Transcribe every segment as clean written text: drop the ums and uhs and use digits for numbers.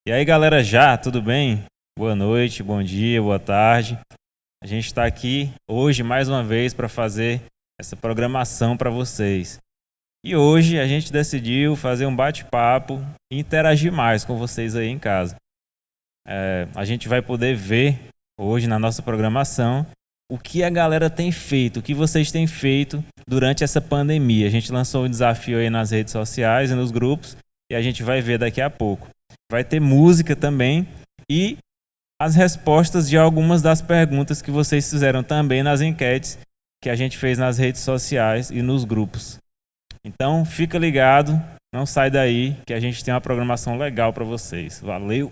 E aí galera, tudo bem? Boa noite, bom dia, boa tarde. A gente está aqui hoje mais uma vez para fazer essa programação para vocês. E hoje a gente decidiu fazer um bate-papo e interagir mais com vocês aí em casa. A gente vai poder ver hoje na nossa programação o que a galera tem feito, o que vocês têm feito durante essa pandemia. A gente lançou um desafio aí nas redes sociais e nos grupos e a gente vai ver daqui a pouco. Vai ter música também e as respostas de algumas das perguntas que vocês fizeram também nas enquetes que a gente fez nas redes sociais e nos grupos. Então, fica ligado, não sai daí que a gente tem uma programação legal para vocês. Valeu!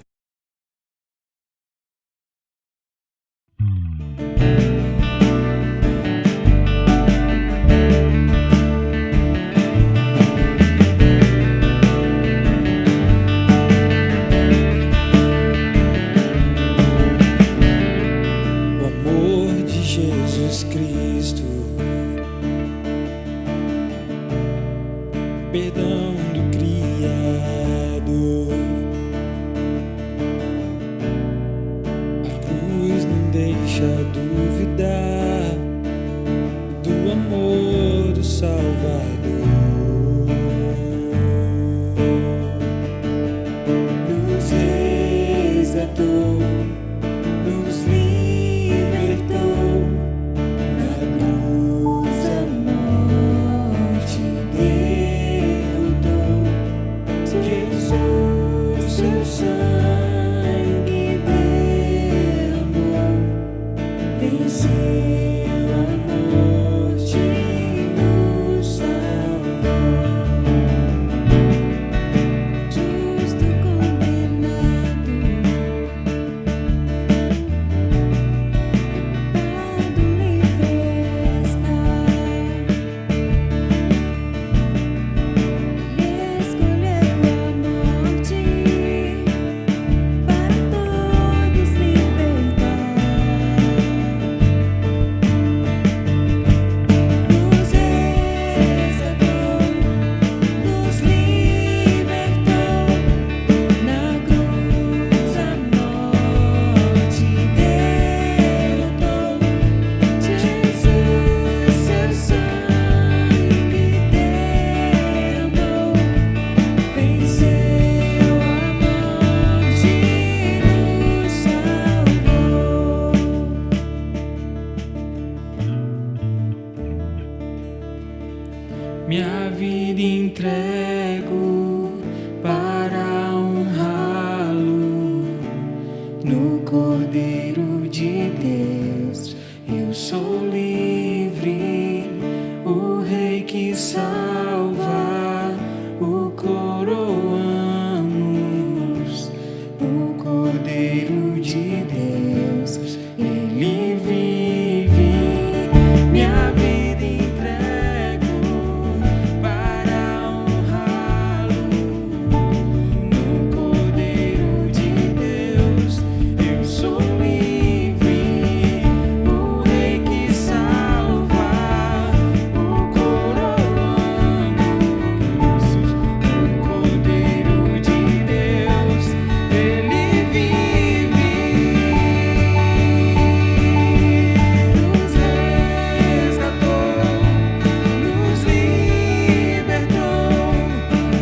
Perdão do criado, a cruz não deixa duvidar do amor do Salvador. Nos resgatou, nos libertou, na cruz a morte derrotou. Jesus, seu sangue derramou, venceu a morte e nos salvou. Justo condenado, culpado livre está. Ele escolheu a morte para todos libertar. Nos resgatou, nos libertou, na cruz a morte derrotou. Jesus, seu sangue derramou, venceu a morte e nos salvou. Minha vida entrego para honrá-lo. No Cordeiro de Deus eu sou livre, o Rei que salva, o coroamos. O Cordeiro de Deus, ele vive. Minha vida entrego para honrá-lo. No Cordeiro de Deus eu sou livre, o Rei que salva, o coroamos. O Cordeiro de Deus, ele vive. Nos resgatou, nos libertou,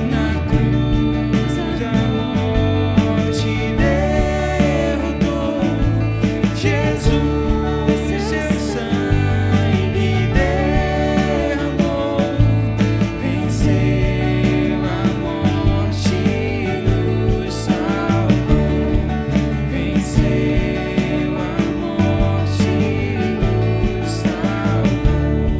na cruz a morte derrotou. Jesus, seu sangue derramou, venceu a morte e nos salvou. Venceu a morte e nos salvou.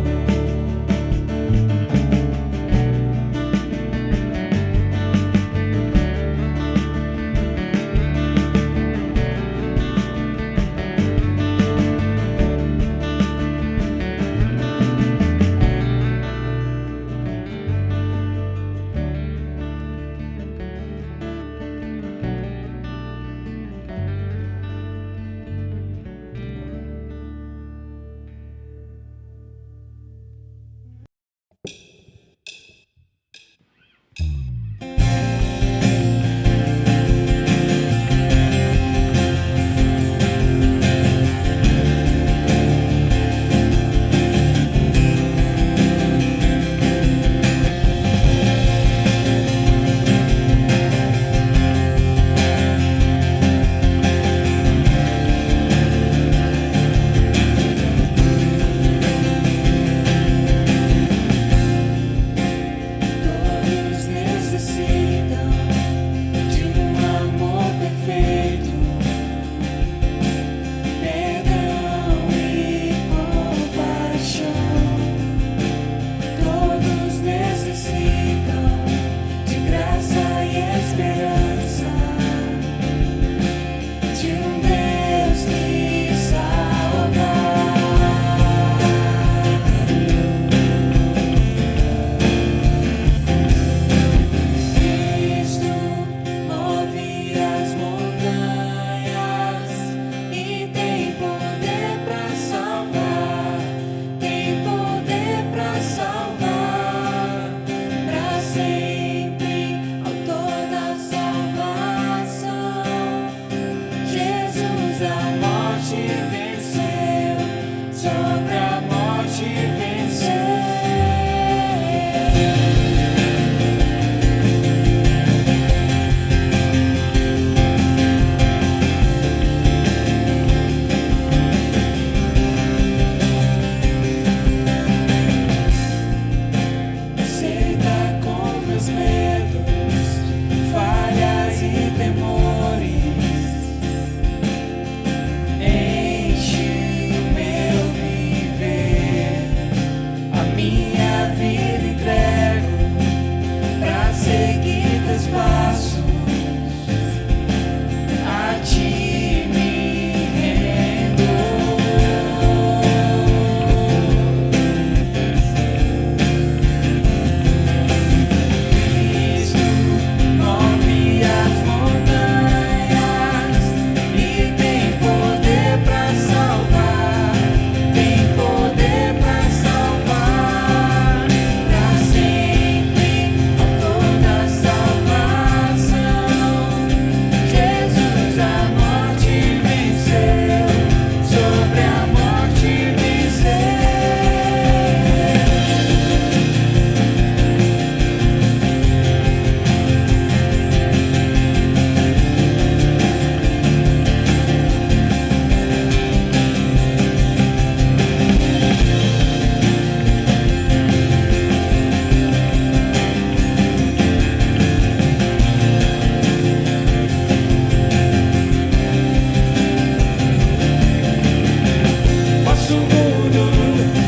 Nosso mundo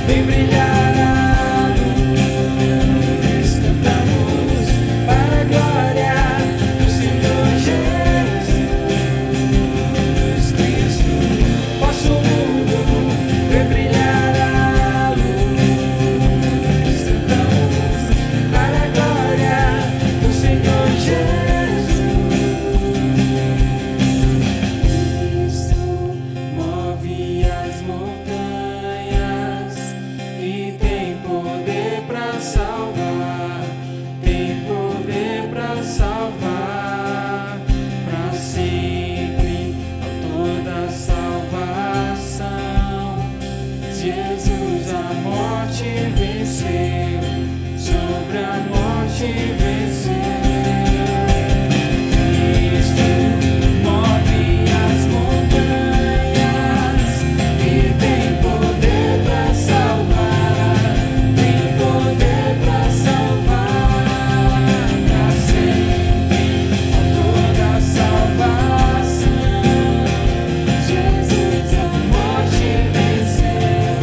vem brilhar a luz. Cantamos para a glória do Senhor Jesus Cristo. Nosso mundo vem brilhar a luz. Cantamos para a glória do Senhor Jesus. Cristo move as montanhas e tem poder para salvar, tem poder para salvar, para sempre, autor da salvação. Jesus a morte venceu, sobre a morte venceu. Cristo move as montanhas e tem poder para salvar, tem poder para salvar, para sempre, autor da salvação. Jesus a morte venceu,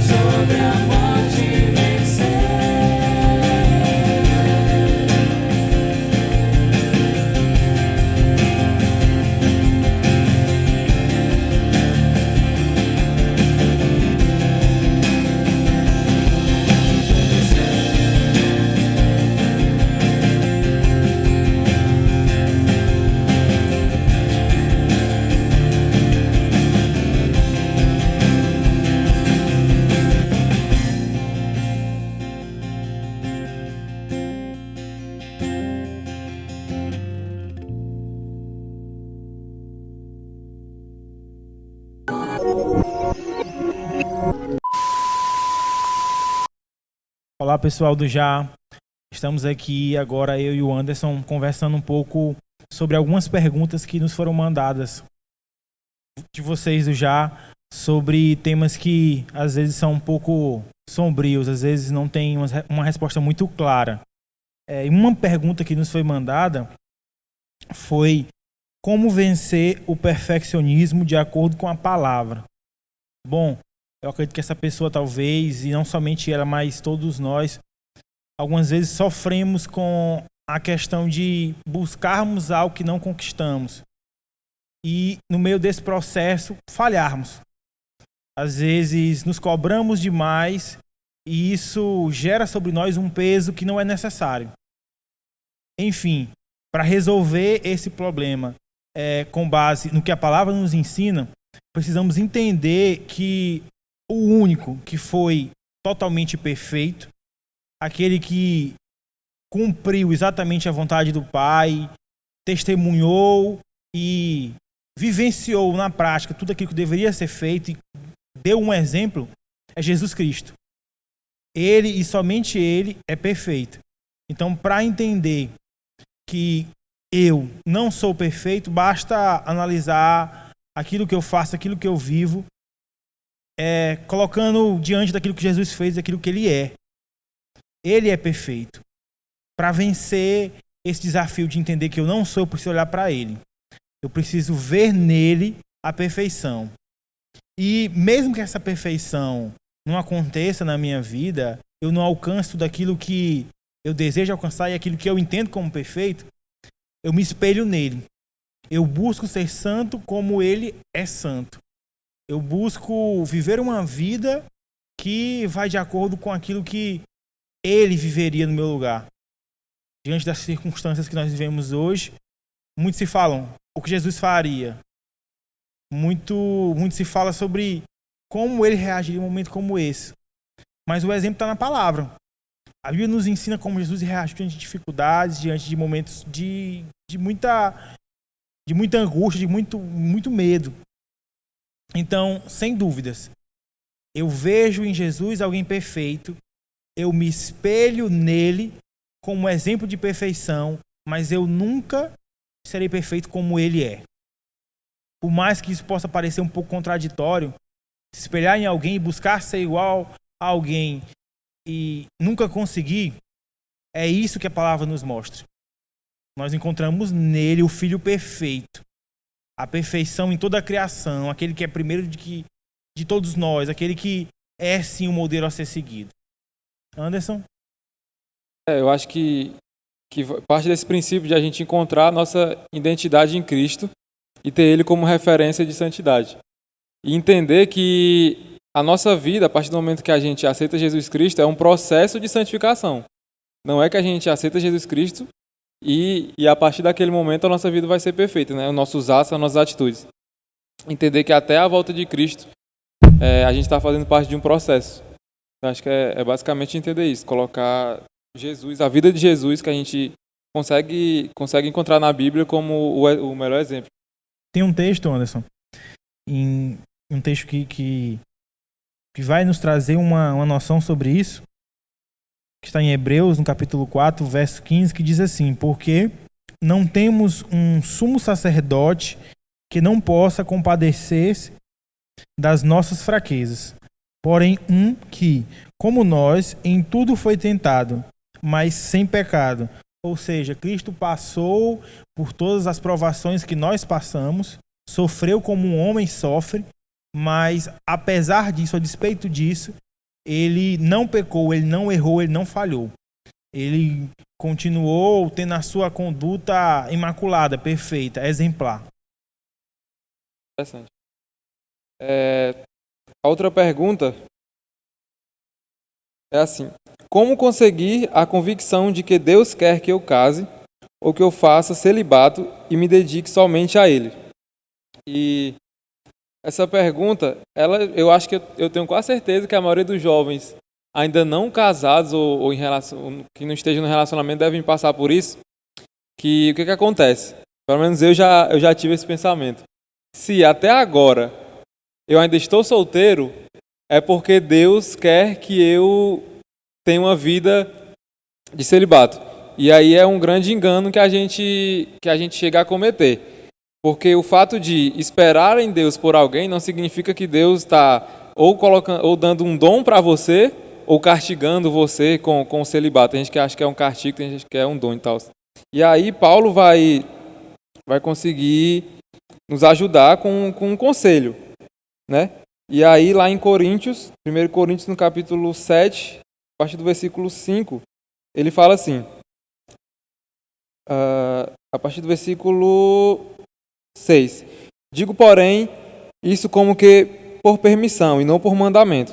sobre a morte venceu. Olá, pessoal do Já. Estamos aqui agora, eu e o Anderson, conversando um pouco sobre algumas perguntas que nos foram mandadas de vocês do Já, sobre temas que às vezes são um pouco sombrios, às vezes não tem uma resposta muito clara. E uma pergunta que nos foi mandada foi: como vencer o perfeccionismo de acordo com a palavra? Bom, eu acredito que essa pessoa talvez, e não somente ela, mas todos nós, algumas vezes sofremos com a questão de buscarmos algo que não conquistamos. E no meio desse processo, falharmos. Às vezes nos cobramos demais e isso gera sobre nós um peso que não é necessário. Enfim, para resolver esse problema, com base no que a palavra nos ensina, precisamos entender que o único que foi totalmente perfeito, aquele que cumpriu exatamente a vontade do Pai, testemunhou e vivenciou na prática tudo aquilo que deveria ser feito e deu um exemplo, é Jesus Cristo. Ele e somente Ele é perfeito. Então, para entender que eu não sou perfeito, basta analisar aquilo que eu faço, aquilo que eu vivo, colocando diante daquilo que Jesus fez, daquilo que Ele é. Ele é perfeito. Para vencer esse desafio de entender que eu não sou, eu preciso olhar para Ele. Eu preciso ver nele a perfeição. E mesmo que essa perfeição não aconteça na minha vida, eu não alcance tudo aquilo que eu desejo alcançar e aquilo que eu entendo como perfeito, eu me espelho nele. Eu busco ser santo como Ele é santo. Eu busco viver uma vida que vai de acordo com aquilo que Ele viveria no meu lugar. Diante das circunstâncias que nós vivemos hoje, muitos se falam o que Jesus faria. Muito se fala sobre como Ele reagiria em um momento como esse. Mas o exemplo está na palavra. A Bíblia nos ensina como Jesus reage diante de dificuldades, diante de momentos de muita angústia, de muito medo. Então, sem dúvidas, eu vejo em Jesus alguém perfeito, eu me espelho nele como exemplo de perfeição, mas eu nunca serei perfeito como ele é. Por mais que isso possa parecer um pouco contraditório, se espelhar em alguém e buscar ser igual a alguém e nunca conseguir, é isso que a palavra nos mostra. Nós encontramos nele o Filho perfeito, a perfeição em toda a criação, aquele que é primeiro de de todos nós, aquele que é sim o modelo a ser seguido. Anderson? Eu acho que parte desse princípio de a gente encontrar a nossa identidade em Cristo e ter Ele como referência de santidade. E entender que a nossa vida, a partir do momento que a gente aceita Jesus Cristo, é um processo de santificação. Não é que a gente aceita Jesus Cristo e a partir daquele momento a nossa vida vai ser perfeita, né? Os nossos atos, as nossas atitudes. Entender que até a volta de Cristo a gente está fazendo parte de um processo. Eu acho que é basicamente entender isso, colocar Jesus, a vida de Jesus que a gente consegue encontrar na Bíblia como o melhor exemplo. Tem um texto, Anderson, um texto que vai nos trazer uma noção sobre isso, que está em Hebreus, no capítulo 4, verso 15, que diz assim: porque não temos um sumo sacerdote que não possa compadecer-se das nossas fraquezas, porém um que, como nós, em tudo foi tentado, mas sem pecado. Ou seja, Cristo passou por todas as provações que nós passamos, sofreu como um homem sofre, mas apesar disso, a despeito disso, ele não pecou, ele não errou, ele não falhou. Ele continuou tendo a sua conduta imaculada, perfeita, exemplar. Interessante. A outra pergunta é assim: como conseguir a convicção de que Deus quer que eu case ou que eu faça celibato e me dedique somente a Ele? E essa pergunta, eu acho que eu tenho quase certeza que a maioria dos jovens ainda não casados ou que não estejam no relacionamento devem passar por isso. Que o que acontece? Pelo menos eu já tive esse pensamento. Se até agora eu ainda estou solteiro, é porque Deus quer que eu tenha uma vida de celibato. E aí é um grande engano que a gente chega a cometer. Porque o fato de esperar em Deus por alguém não significa que Deus está ou dando um dom para você ou castigando você com o celibato. Tem gente que acha que é um castigo, tem gente que é um dom e tal. E aí Paulo vai conseguir nos ajudar com um conselho, né? E aí lá em Coríntios, 1 Coríntios no capítulo 7, a partir do versículo 5, ele fala assim, a partir do versículo 6: digo, porém, isso como que por permissão e não por mandamento,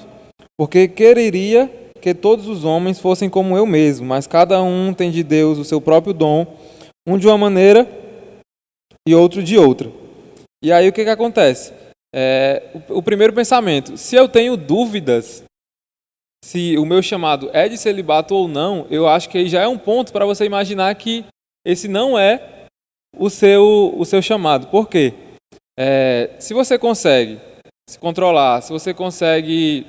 porque quereria que todos os homens fossem como eu mesmo, mas cada um tem de Deus o seu próprio dom, um de uma maneira e outro de outra. E aí o que acontece? O primeiro pensamento: se eu tenho dúvidas se o meu chamado é de celibato ou não, eu acho que aí já é um ponto para você imaginar que esse não é o seu chamado. Por quê? Se você consegue se controlar, se você consegue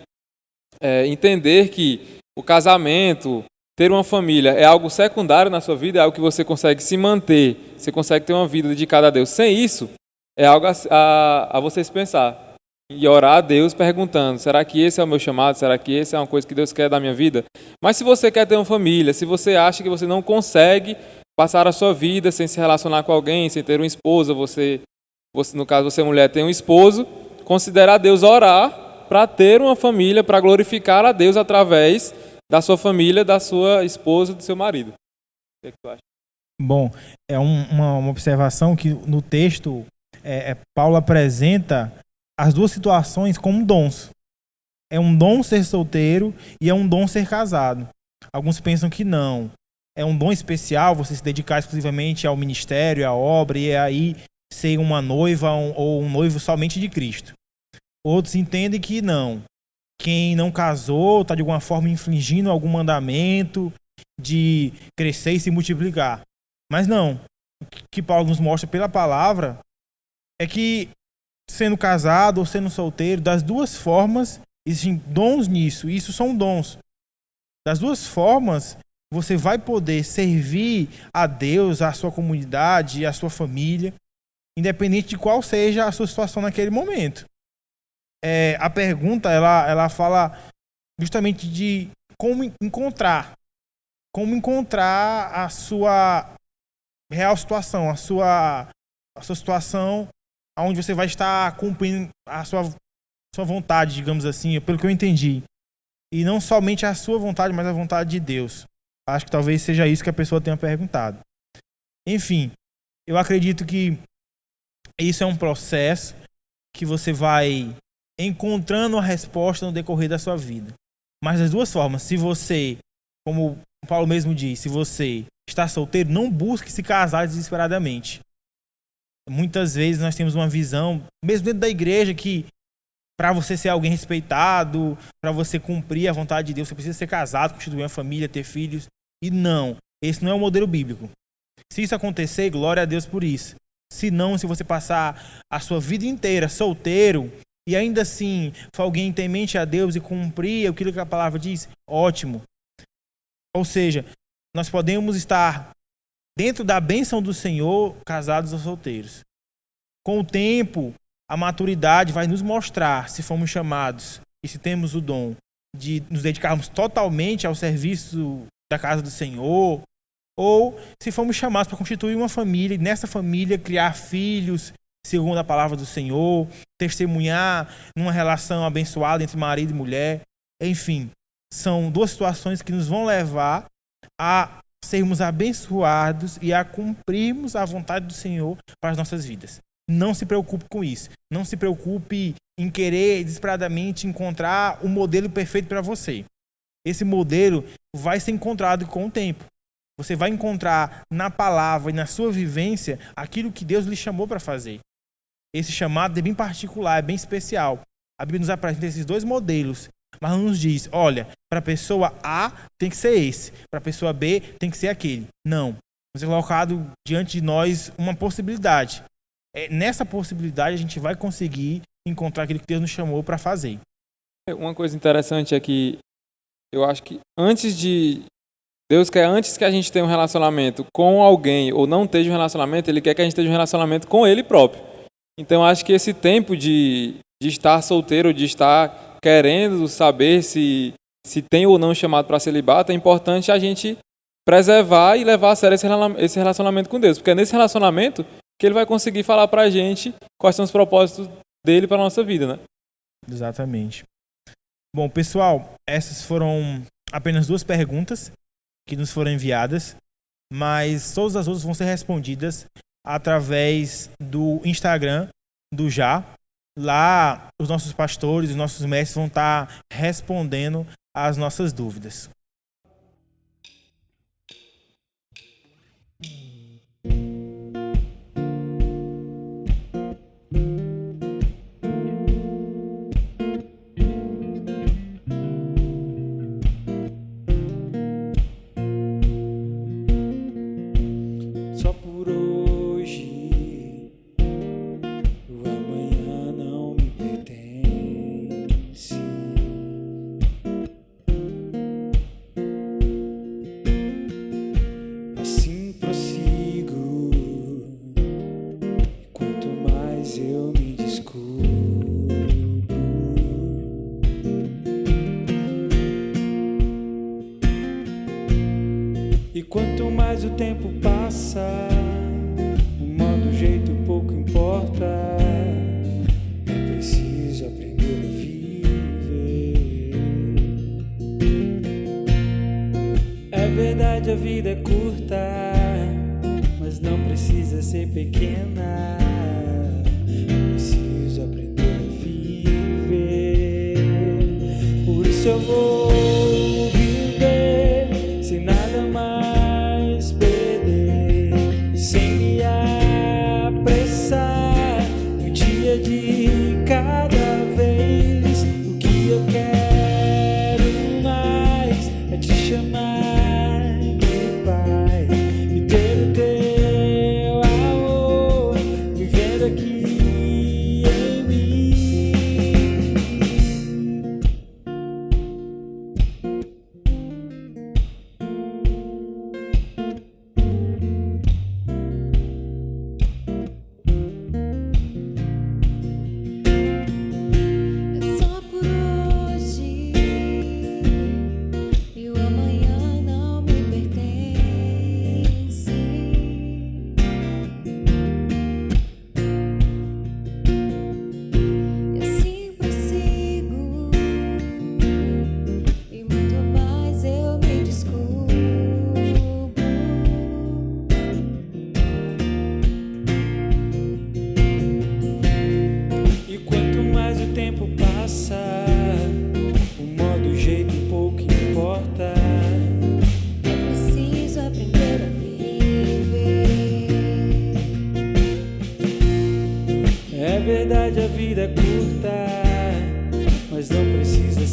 entender que o casamento, ter uma família é algo secundário na sua vida, é algo que você consegue se manter, você consegue ter uma vida dedicada a Deus. Sem isso, é algo a você se pensar e orar a Deus perguntando: será que esse é o meu chamado? Será que esse é uma coisa que Deus quer da minha vida? Mas se você quer ter uma família, se você acha que você não consegue passar a sua vida sem se relacionar com alguém, sem ter uma esposa, você no caso você mulher tem um esposo, considerar Deus, orar para ter uma família, para glorificar a Deus através da sua família, da sua esposa, do seu marido. O que é que tu acha? Bom, é uma observação que no texto Paulo apresenta as duas situações como dons. É um dom ser solteiro e é um dom ser casado. Alguns pensam que não. É um dom especial você se dedicar exclusivamente ao ministério, à obra, e aí ser uma noiva ou um noivo somente de Cristo. Outros entendem que não. Quem não casou está de alguma forma infringindo algum mandamento de crescer e se multiplicar. Mas não. O que Paulo nos mostra pela palavra é que, sendo casado ou sendo solteiro, das duas formas, existem dons nisso. Isso são dons. Das duas formas, você vai poder servir a Deus, a sua comunidade, a sua família, independente de qual seja a sua situação naquele momento. A pergunta, ela fala justamente de como encontrar a sua real situação, a sua situação onde você vai estar cumprindo a sua sua vontade, digamos assim, pelo que eu entendi. E não somente a sua vontade, mas a vontade de Deus. Acho que talvez seja isso que a pessoa tenha perguntado. Enfim, eu acredito que isso é um processo que você vai encontrando a resposta no decorrer da sua vida. Mas das duas formas, se você, como o Paulo mesmo diz, se você está solteiro, não busque se casar desesperadamente. Muitas vezes nós temos uma visão, mesmo dentro da igreja, que para você ser alguém respeitado, para você cumprir a vontade de Deus, você precisa ser casado, constituir uma família, ter filhos. E não, esse não é o modelo bíblico. Se isso acontecer, glória a Deus por isso. Se não, se você passar a sua vida inteira solteiro e ainda assim for alguém temente a Deus e cumprir aquilo que a palavra diz, ótimo. Ou seja, nós podemos estar dentro da bênção do Senhor, casados ou solteiros. Com o tempo, a maturidade vai nos mostrar se fomos chamados e se temos o dom de nos dedicarmos totalmente ao serviço da casa do Senhor, ou se fomos chamados para constituir uma família e nessa família criar filhos segundo a palavra do Senhor, testemunhar numa relação abençoada entre marido e mulher. Enfim, são duas situações que nos vão levar a sermos abençoados e a cumprirmos a vontade do Senhor para as nossas vidas. Não se preocupe com isso. Não se preocupe em querer desesperadamente encontrar o modelo perfeito para você. Esse modelo vai ser encontrado com o tempo. Você vai encontrar na palavra e na sua vivência aquilo que Deus lhe chamou para fazer. Esse chamado é bem particular, é bem especial. A Bíblia nos apresenta esses dois modelos, mas não nos diz, olha, para a pessoa A tem que ser esse, para a pessoa B tem que ser aquele. Não. Nos é colocado diante de nós uma possibilidade. Nessa possibilidade a gente vai conseguir encontrar aquilo que Deus nos chamou para fazer. Uma coisa interessante é que eu acho que Deus quer antes que a gente tenha um relacionamento com alguém ou não esteja um relacionamento, Ele quer que a gente esteja um relacionamento com Ele próprio. Então acho que esse tempo de estar solteiro, de estar querendo saber se tem ou não chamado para celibato, é importante a gente preservar e levar a sério esse relacionamento com Deus. Porque é nesse relacionamento que Ele vai conseguir falar para a gente quais são os propósitos dele para a nossa vida, né? Exatamente. Bom, pessoal, essas foram apenas 2 perguntas que nos foram enviadas, mas todas as outras vão ser respondidas através do Instagram do Já. Lá, os nossos pastores, os nossos mestres vão estar respondendo às nossas dúvidas. Só por hoje, o amanhã não me pertence. Assim prossigo, e quanto mais eu me descubro, e quanto mais o tempo passa, o modo, o jeito pouco importa. É preciso aprender a viver. É verdade, a vida é curta, mas não precisa ser pequena. É preciso aprender a viver. Por isso eu vou viver sem nada mais perder, sem me apressar, um dia de cada vez. O que eu quero mais é te chamar de Pai e ter o teu amor vivendo aqui em mim.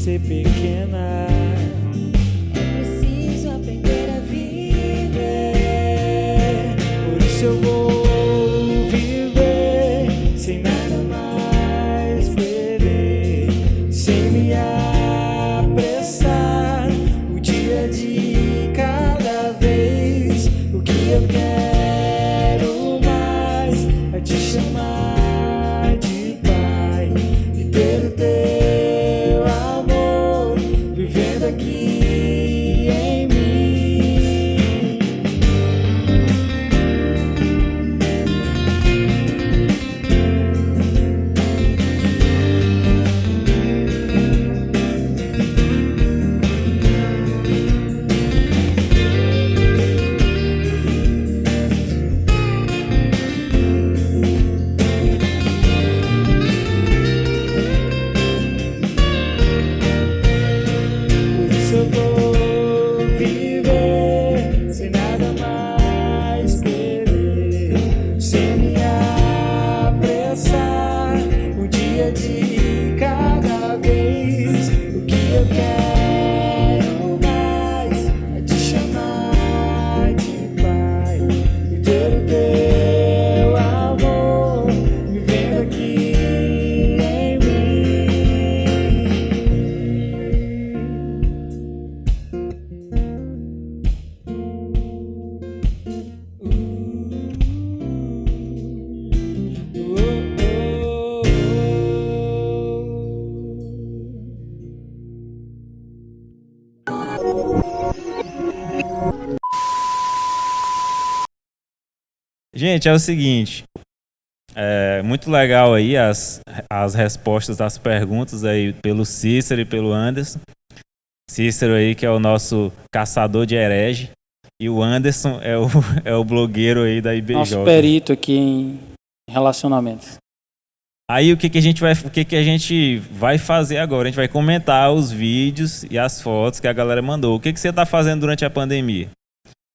ser pequena. É preciso aprender a viver. Por isso eu vou viver sem nada mais perder, sem me apressar. O dia de cada vez. O que eu quero mais é te chamar de pai e ter o teu amor vivendo aqui em mim. Por isso eu vou viver sem nada mais querer, sem me apressar. Um dia de cada vez. O que eu quero mais é te chamar de pai e ter o teu amor vivendo aqui em mim. Gente, é o seguinte. É muito legal aí as respostas das perguntas aí pelo Cícero e pelo Anderson. Cícero aí que é o nosso caçador de herege. E o Anderson é o blogueiro aí da IBJ. Nosso perito aqui em relacionamentos. Aí o que que a gente vai fazer agora? A gente vai comentar os vídeos e as fotos que a galera mandou. O que que você tá fazendo durante a pandemia?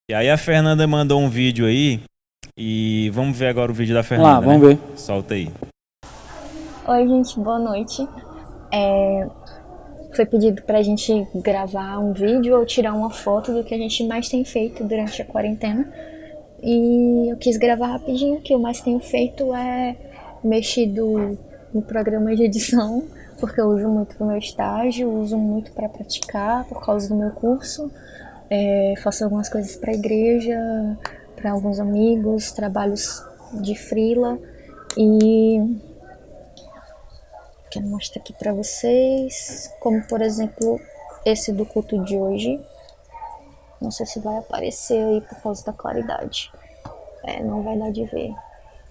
E aí a Fernanda mandou um vídeo aí e vamos ver agora o vídeo da Fernanda. Vamos lá, vamos ver. Solta aí. Oi, gente, boa noite. Foi pedido pra gente gravar um vídeo ou tirar uma foto do que a gente mais tem feito durante a quarentena. E eu quis gravar rapidinho. O que eu mais tenho feito é mexido no programa de edição, porque eu uso muito pro meu estágio, uso muito para praticar por causa do meu curso. Faço algumas coisas pra igreja, para alguns amigos, trabalhos de freela e quero mostrar aqui para vocês, como por exemplo esse do culto de hoje. Não sei se vai aparecer aí por causa da claridade. Não vai dar de ver.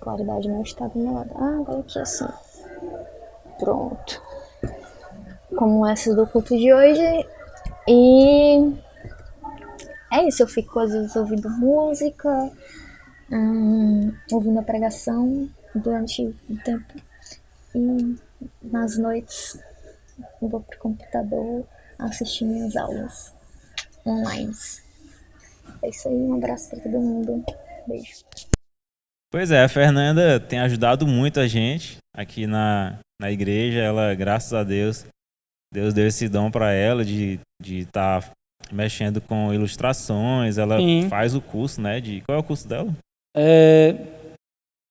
A claridade não está do meu lado. Agora aqui assim. Pronto. Como essa do culto de hoje. E é isso, eu fico às vezes ouvindo música, ouvindo a pregação durante o tempo. E nas noites eu vou pro computador assistir minhas aulas online. É isso aí, um abraço pra todo mundo. Beijo. Pois é, a Fernanda tem ajudado muito a gente aqui na igreja. Ela, graças a Deus, Deus deu esse dom para ela de estar mexendo com ilustrações. Ela Sim. faz o curso, né? Qual é o curso dela?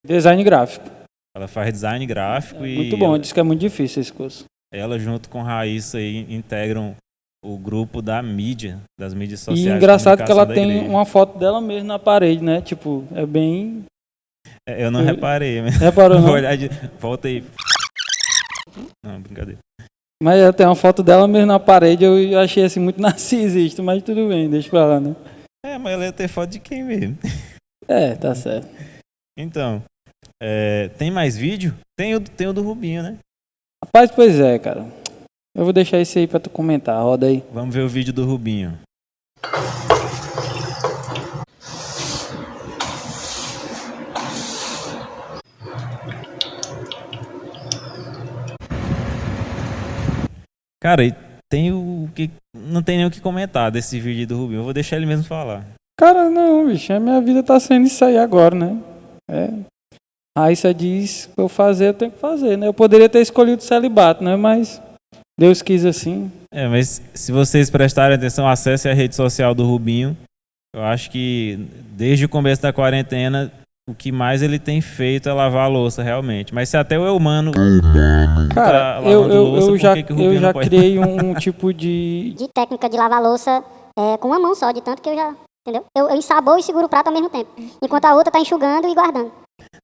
Design gráfico. Ela faz design gráfico e Muito bom, diz que é muito difícil esse curso. ela junto com Raíssa aí integram o grupo da mídia, das mídias sociais. E engraçado de que ela comunicação da tem igreja. uma foto dela mesmo na parede, né? Tipo, é bem... Eu não reparei, mas Reparou, vou não? olhar volta aí. Não, brincadeira. Mas ela tem uma foto dela mesmo na parede, eu achei assim muito narcisista, mas tudo bem, deixa pra lá, né? Mas ela ia ter foto de quem mesmo? Tá certo. Então, tem mais vídeo? Tem o do Rubinho, né? Rapaz, pois é, cara. Eu vou deixar esse aí pra tu comentar, roda aí. Vamos ver o vídeo do Rubinho. Cara, e tem o que não tem nem o que comentar desse vídeo do Rubinho. Eu vou deixar ele mesmo falar. Cara, não, bicho, a minha vida tá sendo isso aí agora, né? A Raíssa diz pra eu fazer, eu tenho que fazer, né? Eu poderia ter escolhido o celibato, né? Mas Deus quis assim. Mas se vocês prestarem atenção, acessem a rede social do Rubinho. Eu acho que desde o começo da quarentena, o que mais ele tem feito é lavar a louça, realmente. Mas se até o Eumano Cara, tá lavando louça, eu já, por que que o Rubinho eu já não pode? criei um tipo de... De técnica de lavar louça com uma mão só, de tanto que eu já, entendeu? Eu ensaboo e seguro o prato ao mesmo tempo, enquanto a outra tá enxugando e guardando.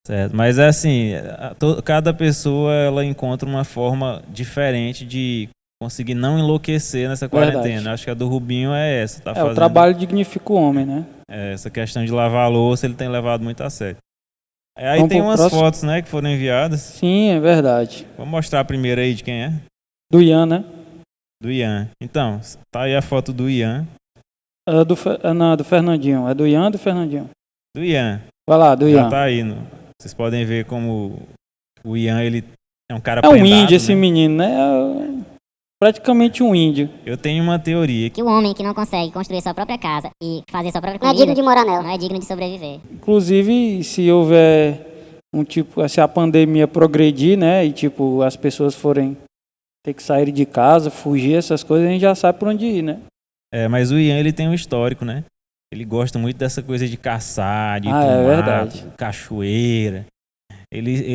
Certo, mas é assim, cada pessoa ela encontra uma forma diferente de conseguir não enlouquecer nessa quarentena. Verdade. Acho que a do Rubinho é essa, tá fazendo o trabalho dignifica o homem, né? essa questão de lavar a louça, ele tem levado muito a sério. Aí Vamos tem pro umas próximo? fotos, né, que foram enviadas. Sim, é verdade. Vou mostrar a primeira aí de quem é. Do Ian, né? Do Ian. Então, tá aí a foto do Ian. Não, do Fernandinho. É do Ian ou do Fernandinho? Do Ian. Vai lá, do Já Ian. tá aí. Vocês podem ver como o Ian, ele é um cara É um prendado, índio esse né? menino, né? É praticamente um índio. Eu tenho uma teoria. Que o homem que não consegue construir sua própria casa e fazer sua própria Não é comida digno de morar nela. não é digno de sobreviver. Inclusive, se houver se a pandemia progredir, né? E tipo, as pessoas forem ter que sair de casa, fugir, essas coisas, a gente já sabe por onde ir, né? Mas o Ian, ele tem um histórico, né? Ele gosta muito dessa coisa de caçar, de ir Ah, pro é mato, verdade. cachoeira.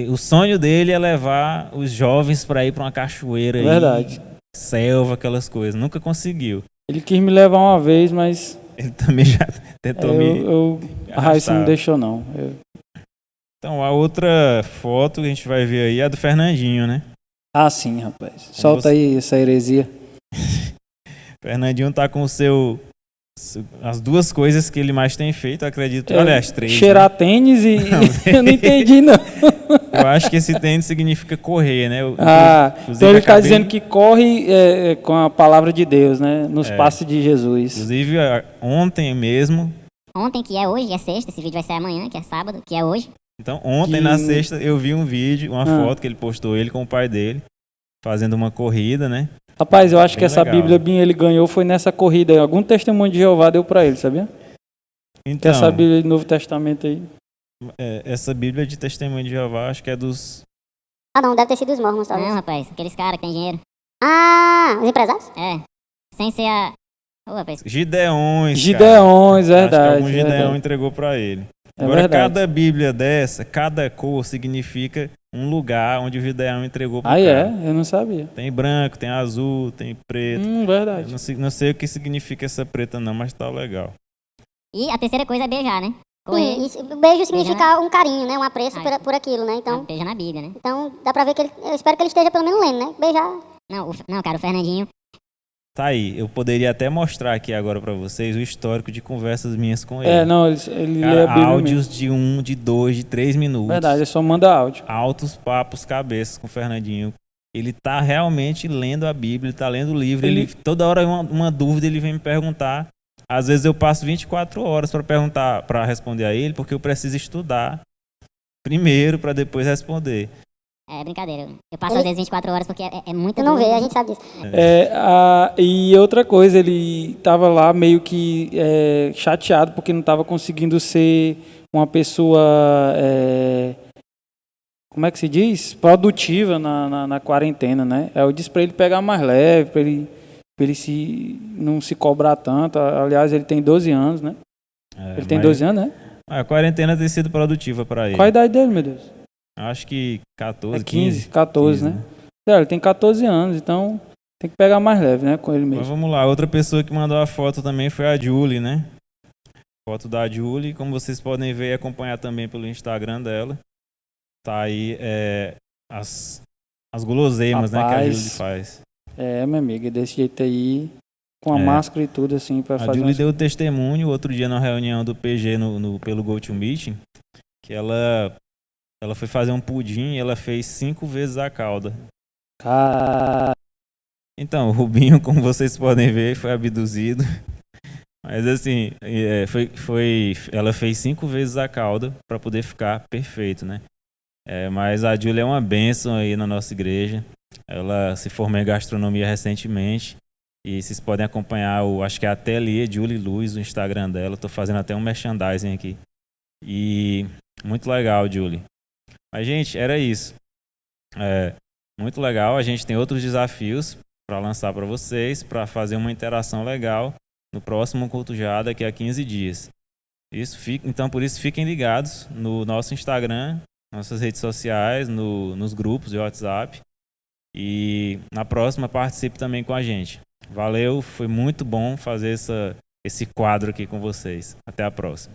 O sonho dele é levar os jovens para ir para uma cachoeira aí, Verdade. selva, aquelas coisas. Nunca conseguiu. Ele quis me levar uma vez, mas Ele também já tentou me a Raíssa não arrastar. deixou, não. Então, a outra foto que a gente vai ver aí é a do Fernandinho, né? Ah, sim, rapaz. Solta aí essa heresia. Fernandinho tá com as duas coisas que ele mais tem feito, acredito. Aliás, três. Cheirar tênis e eu não entendi, não. Eu acho que esse tênis significa correr, né? Inclusive, Então ele está acabei- dizendo que corre com a palavra de Deus, né? Nos passos de Jesus. Inclusive, ontem mesmo. Ontem, que é hoje, é sexta, esse vídeo vai ser amanhã, que é sábado, que é hoje. Então, ontem na sexta, eu vi um vídeo, uma foto que ele postou, ele com o pai dele, fazendo uma corrida, né? Rapaz, eu acho que Bem essa legal. Bíblia ele ganhou foi nessa corrida. Algum testemunho de Jeová deu para ele, sabia? Que Então, essa Bíblia do Novo Testamento aí. essa Bíblia de Testemunho de Jeová, acho que é dos... Ah, não, deve ter sido os mormons, talvez. Não, rapaz, aqueles caras que tem dinheiro. Ah, os empresários? É, sem ser a... Ô, rapaz, Gideões, Gideões, cara. Acho que verdade. algum Gideão verdade. entregou para ele. É Agora, verdade. cada Bíblia dessa, cada cor significa um lugar onde o Gideão entregou pro Ah, cara. Eu não sabia. Tem branco, tem azul, tem preto. Eu Verdade. não sei o que significa essa preta não, mas tá legal. e a terceira coisa é beijar, né? Correr, Sim, isso, beijo significa um carinho, né? Um apreço Ai. por aquilo, né? Então, beijar na Bíblia, né? então dá pra ver que ele... Eu espero que ele esteja pelo menos lendo, né? Beijar... Não, cara, o Fernandinho, Tá aí, eu poderia até mostrar aqui agora pra vocês o histórico de conversas minhas com ele. Ele Cara, lê a Bíblia áudios mesmo. de 1, de 2, de 3 minutos. Verdade, ele só manda áudio. Altos papos cabeças com o Fernandinho. Ele tá realmente lendo a Bíblia, ele tá lendo o livro. Toda hora uma dúvida ele vem me perguntar. Às vezes eu passo 24 horas para perguntar, para responder a ele, porque eu preciso estudar primeiro para depois responder. é brincadeira. Eu passo às vezes 24 horas porque é muita Tu não vê, dúvida. a gente sabe disso. E outra coisa, ele tava lá meio que chateado porque não tava conseguindo ser uma pessoa, como é que se diz? Produtiva na quarentena, né? Eu disse para ele pegar mais leve, para ele não se cobrar tanto. Aliás, ele tem 12 anos, né? Ele tem 12 anos, né? A quarentena tem sido produtiva para ele. Qual a idade dele, meu Deus? Acho que 14, 15, 14, né? Ele tem 14 anos, então tem que pegar mais leve, né? Com ele Mas mesmo. vamos lá, outra pessoa que mandou a foto também foi a Julie, né? Foto da Julie, como vocês podem ver e acompanhar também pelo Instagram dela. Tá aí as guloseimas, né, que a Rapaz, Julie faz. Minha amiga, desse jeito aí, com a máscara e tudo, assim, pra A fazer. Julie deu testemunho outro dia na reunião do PG pelo GoToMeeting, que ela foi fazer um pudim e ela fez 5 vezes a calda. Então, o Rubinho, como vocês podem ver, foi abduzido. Mas assim, ela fez 5 vezes a calda para poder ficar perfeito, né? Mas a Julie é uma bênção aí na nossa igreja. Ela se formou em gastronomia recentemente. E vocês podem acompanhar acho que é a Ateliê Julie Luz, o Instagram dela. Tô fazendo até um merchandising aqui. E muito legal, Julie. Mas, gente, era isso. Muito legal. A gente tem outros desafios para lançar para vocês, para fazer uma interação legal no próximo Culto Já, daqui a 15 dias. Então, por isso, fiquem ligados no nosso Instagram, nossas redes sociais, nos grupos de WhatsApp. E na próxima, participe também com a gente. Valeu, foi muito bom fazer esse quadro aqui com vocês. Até a próxima.